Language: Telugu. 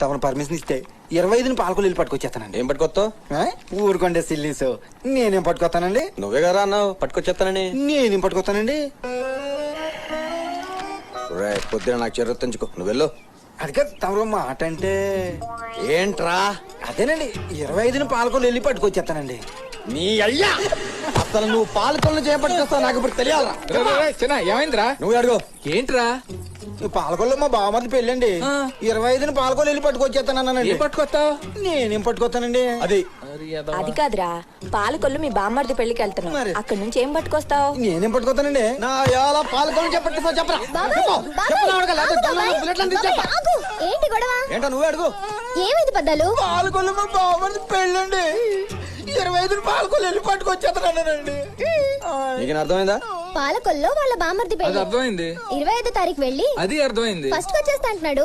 తమను పర్మిషన్ ఇస్తే 25 పాలకొల్లు వెళ్ళి పట్టుకొచ్చేస్తానండి. ఏం పట్టుకొస్తావు? ఊరుకోండి సిల్లీస్. నేనేం పట్టుకొస్తానండి? నువ్వే కదా అన్నావు పట్టుకొచ్చేస్తానని. నేనేం పట్టుకొస్తానండి? పొద్దున నాకు చెర్రెత్తించుకో, నువ్వు వెళ్ళు. అది కాదు తమరు మాట అంటే. ఏంట్రా? అదేనండి 25 పాలకొల్లు వెళ్ళి పట్టుకొచ్చేస్తానండి. నీ అయ్యా అసలు నువ్వు పాలకొల్లు చేపట్టుకొస్తావు నాకు ఇప్పుడు తెలియాలా? ఏమైందిరా? నువ్వు అడుగు. ఏంట్రా? పాలకొల్లు మా బావమది పెళ్ళండి. 25 పాలకొల్లు వెళ్ళి పట్టుకొచ్చేస్తానండి. పట్టుకొస్తావు? నేనేం పట్టుకొస్తానండి? అది కాదురా, పాలకొల్లు మీ బామ్మర్ది పెళ్లికి వెళ్తున్నావు, మరి. అక్కడ నుంచి ఏం పట్టుకొస్తావు? నేనేం పట్టుకొస్తానండి? నా ఎలా పాలకొల్లు చేపట్టుకొస్తావు చెప్పరా? ఏంటి గొడవ? ఏంటో నువ్వే అడుగు. ఏమైంది పెద్దలు? పాలకొల్లు మా బావమది పెళ్ళండి. 25 పాలకొల్లు వెళ్ళి పట్టుకొచ్చేస్తానండి. నీకు అర్థమైందా? పాలకొల్లో వాళ్ళ బామ్మర్ది అది పెళ్లి అర్థమైంది. 25వ తారీఖు వెళ్ళి అది అర్థమైంది. ఫస్ట్ వచ్చేస్తా అంటున్నాడు.